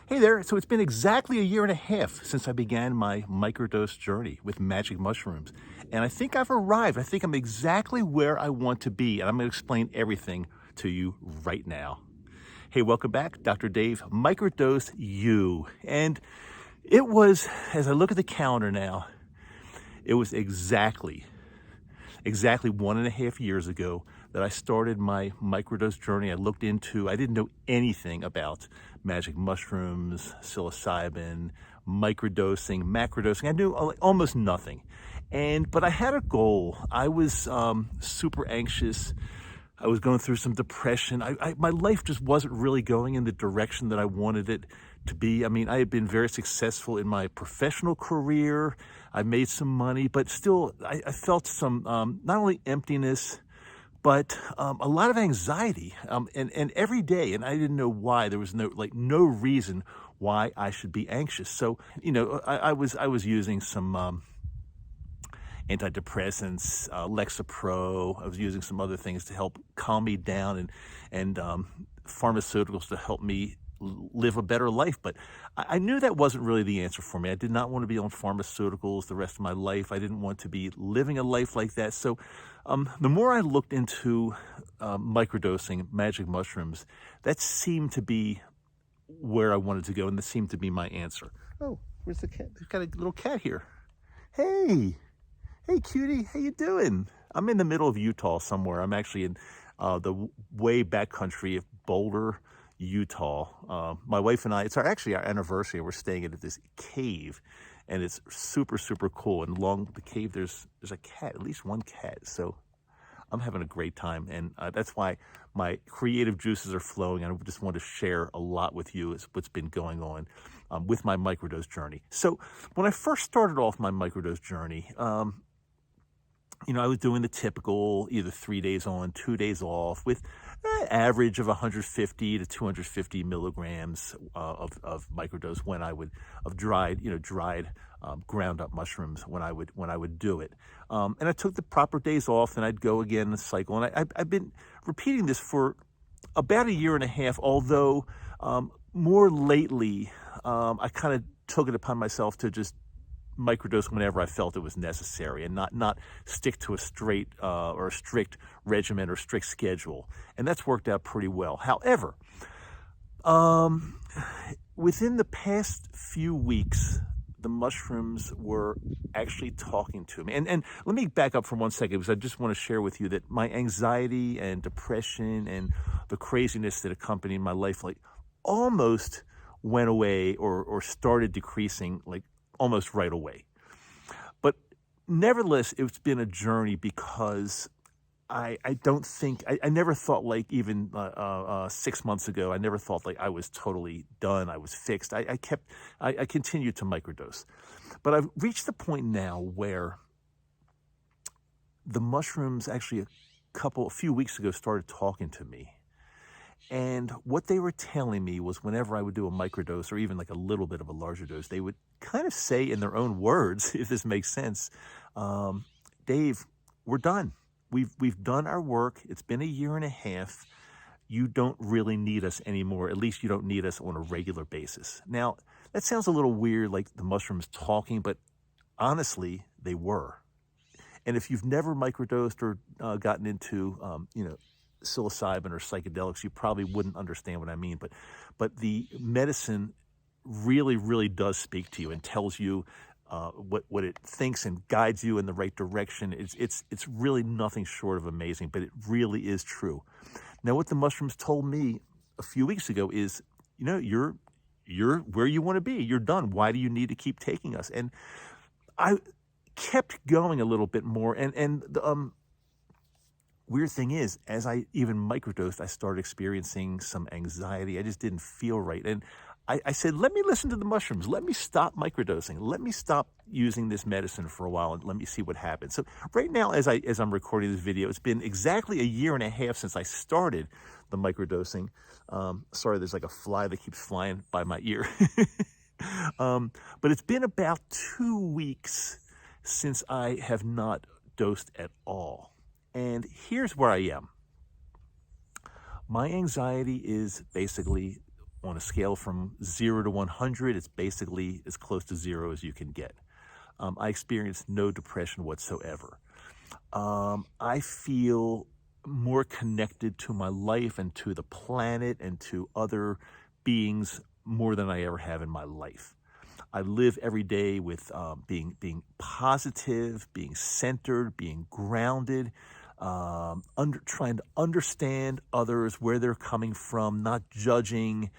Hey there. So it's been exactly a year and a half since I began my microdose journey with magic mushrooms. And I think I've arrived. I think I'm exactly where I want to be. And I'm going to explain everything to you right now. Hey, welcome back. Dr. Dave, Microdose U. And it was, as I look at the calendar now, it was exactly 1.5 years ago that I started my microdose journey. I didn't know anything about magic mushrooms, psilocybin, microdosing, macrodosing. I knew almost nothing. But I had a goal. I was super anxious. I was going through some depression. My life just wasn't really going in the direction that I wanted it to be. I mean, I had been very successful in my professional career. I made some money, but still, I felt some not only emptiness, but a lot of anxiety. And every day, and I didn't know why. There was no reason why I should be anxious. So, I was using some antidepressants, Lexapro. I was using some other things to help calm me down, and pharmaceuticals to help me live a better life. But I knew that wasn't really the answer for me. I did not want to be on pharmaceuticals the rest of my life. I didn't want to be living a life like that. So the more I looked into microdosing, magic mushrooms, that seemed to be where I wanted to go, and this seemed to be my answer. Oh, where's the cat? We've got a little cat here. Hey. Hey, cutie, how you doing? I'm in the middle of Utah somewhere. I'm actually in the way back country of Boulder, Utah. My wife and I, it's actually our anniversary. We're staying at this cave, and it's super, super cool. And along the cave, there's a cat, at least one cat. So I'm having a great time, and that's why my creative juices are flowing. And I just want to share a lot with you is what's been going on with my microdose journey. So when I first started off my microdose journey, I was doing the typical either 3 days on, 2 days off with an average of 150 to 250 milligrams of microdose of dried ground up mushrooms when I would do it. And I took the proper days off, and I'd go again in the cycle. And I've been repeating this for about a year and a half, although more lately, I kind of took it upon myself to just microdose whenever I felt it was necessary, and not stick to a strict regimen or strict schedule. And that's worked out pretty well. However, within the past few weeks, the mushrooms were actually talking to me. And let me back up for 1 second, because I just want to share with you that my anxiety and depression and the craziness that accompanied my life almost went away or started decreasing almost right away. But nevertheless, it's been a journey, because I never thought, even 6 months ago, I never thought I was totally done, I was fixed. I continued to microdose. But I've reached the point now where the mushrooms actually a few weeks ago started talking to me. And what they were telling me was, whenever I would do a microdose, or even a little bit of a larger dose, they would kind of say in their own words, if this makes sense, Dave, we're done. We've done our work. It's been a year and a half. You don't really need us anymore. At least you don't need us on a regular basis. Now, that sounds a little weird, like the mushrooms talking, but honestly, they were. And if you've never microdosed or gotten into, psilocybin or psychedelics, you probably wouldn't understand what I mean. But the medicine really, really does speak to you and tells you what it thinks and guides you in the right direction. It's really nothing short of amazing, but it really is true. Now, what the mushrooms told me a few weeks ago is, you're where you want to be. You're done. Why do you need to keep taking us? And I kept going a little bit more, and the weird thing is, as I even microdosed, I started experiencing some anxiety. I just didn't feel right. And I said, let me listen to the mushrooms. Let me stop microdosing. Let me stop using this medicine for a while, and let me see what happens. So right now, as I'm recording this video, it's been exactly a year and a half since I started the microdosing. Sorry, there's a fly that keeps flying by my ear. But it's been about 2 weeks since I have not dosed at all. And here's where I am. My anxiety is basically On a scale from 0 to 100, it's basically as close to 0 as you can get. I experienced no depression whatsoever. I feel more connected to my life and to the planet and to other beings more than I ever have in my life. I live every day with being positive, being centered, being grounded, trying to understand others, where they're coming from, not judging,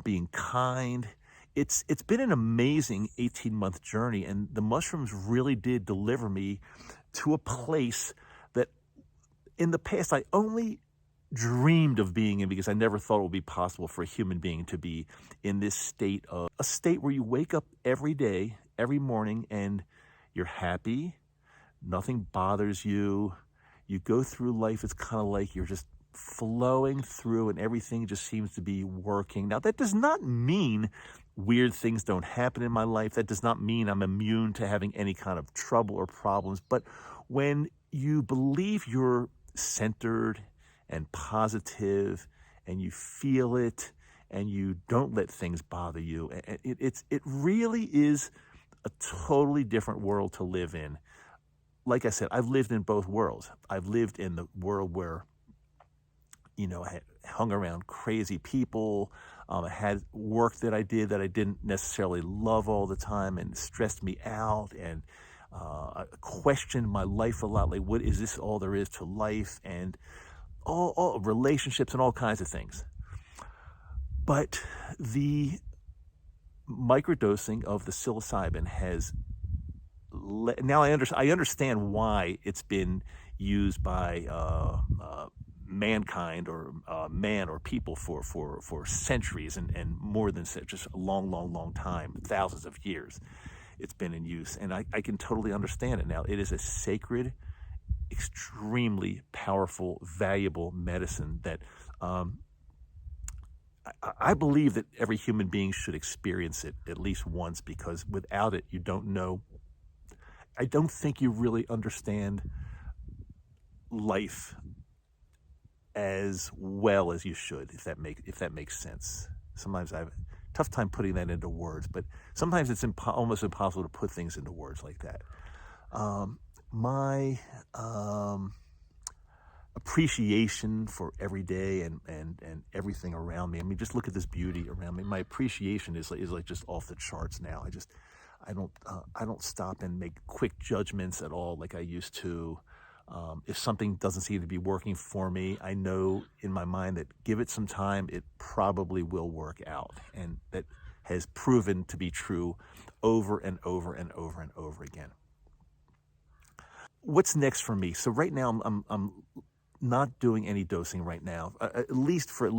being kind. It's been an amazing 18-month journey, and the mushrooms really did deliver me to a place that in the past I only dreamed of being in, because I never thought it would be possible for a human being to be in this state of a state where you wake up every day, every morning, and you're happy, nothing bothers you. You go through life, it's kind of like you're just flowing through and everything just seems to be working. Now, that does not mean weird things don't happen in my life. That does not mean I'm immune to having any kind of trouble or problems. But when you believe you're centered and positive and you feel it and you don't let things bother you, it really is a totally different world to live in. Like I said, I've lived in both worlds. I've lived in the world where, I had hung around crazy people. I had work that I did that I didn't necessarily love all the time and stressed me out, and I questioned my life a lot. Like, what is this all there is to life? And all relationships and all kinds of things. But the microdosing of the psilocybin has now I understand why it's been used by mankind, or man or people for centuries and more than just a long time, thousands of years. It's been in use, and I can totally understand it now. It is a sacred, extremely powerful, valuable medicine that I believe that every human being should experience it at least once, because without it, you don't know. I don't think you really understand life as well as you should, if that makes sense. Sometimes I have a tough time putting that into words, but sometimes it's almost impossible to put things into words like that. My appreciation for every day and everything around me. I mean, just look at this beauty around me. My appreciation is like just off the charts now. I don't stop and make quick judgments at all like I used to. If something doesn't seem to be working for me, I know in my mind that give it some time, it probably will work out. And that has proven to be true over and over and over and over again. What's next for me? So right now I'm not doing any dosing right now, at least 4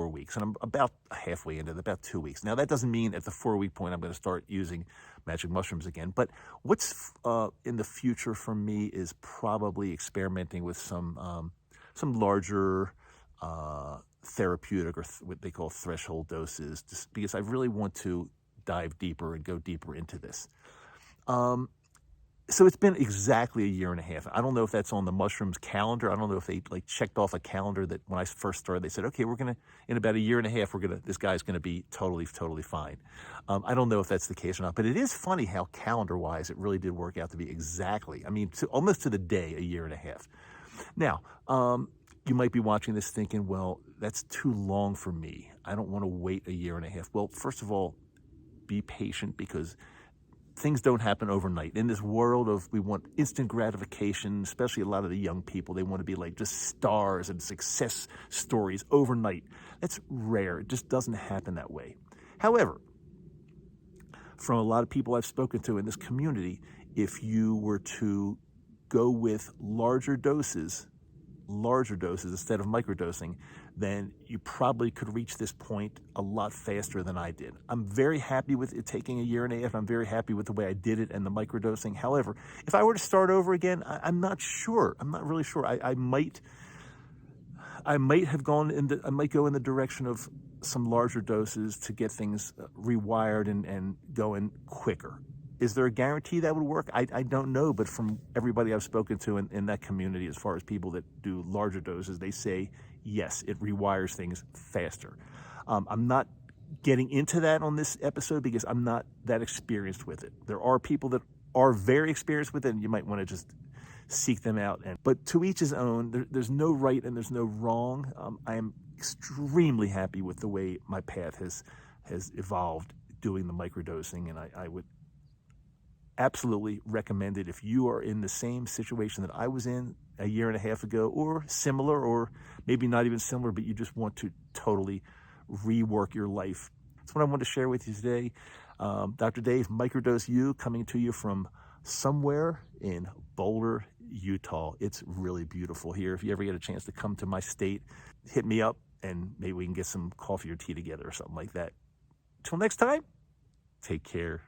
weeks. And I'm about halfway into it, about 2 weeks. Now, that doesn't mean at the 4-week point I'm going to start using magic mushrooms again. But what's in the future for me is probably experimenting with some larger therapeutic, or what they call threshold doses, just because I really want to dive deeper and go deeper into this. So it's been exactly a year and a half. I don't know if that's on the mushrooms calendar. I don't know if they checked off a calendar that when I first started, they said, okay, in about a year and a half, this guy's gonna be totally fine. I don't know if that's the case or not, but it is funny how calendar-wise it really did work out to be exactly, almost to the day, a year and a half. Now, you might be watching this thinking, well, that's too long for me. I don't want to wait a year and a half. Well, first of all, be patient, because things don't happen overnight. In this world of, we want instant gratification, especially a lot of the young people, they want to be like just stars and success stories overnight. That's rare. It just doesn't happen that way. However, from a lot of people I've spoken to in this community, if you were to go with larger doses instead of microdosing, then you probably could reach this point a lot faster than I did. I'm very happy with it taking a year and a half. I'm very happy with the way I did it and the microdosing. However, if I were to start over again, I'm not sure. I'm not really sure. I might go in the direction of some larger doses to get things rewired and going quicker. Is there a guarantee that would work? I don't know, but from everybody I've spoken to in that community, as far as people that do larger doses, they say, yes, it rewires things faster. I'm not getting into that on this episode because I'm not that experienced with it. There are people that are very experienced with it, and you might want to just seek them out. But to each his own. There's no right and there's no wrong. I am extremely happy with the way my path has evolved doing the microdosing, and I would absolutely recommend it if you are in the same situation that I was in a year and a half ago, or similar, or maybe not even similar, but you just want to totally rework your life. That's what I wanted to share with you today. Dr. Dave, Microdose U, coming to you from somewhere in Boulder, Utah. It's really beautiful here. If you ever get a chance to come to my state, hit me up and maybe we can get some coffee or tea together or something like that. Till next time, take care.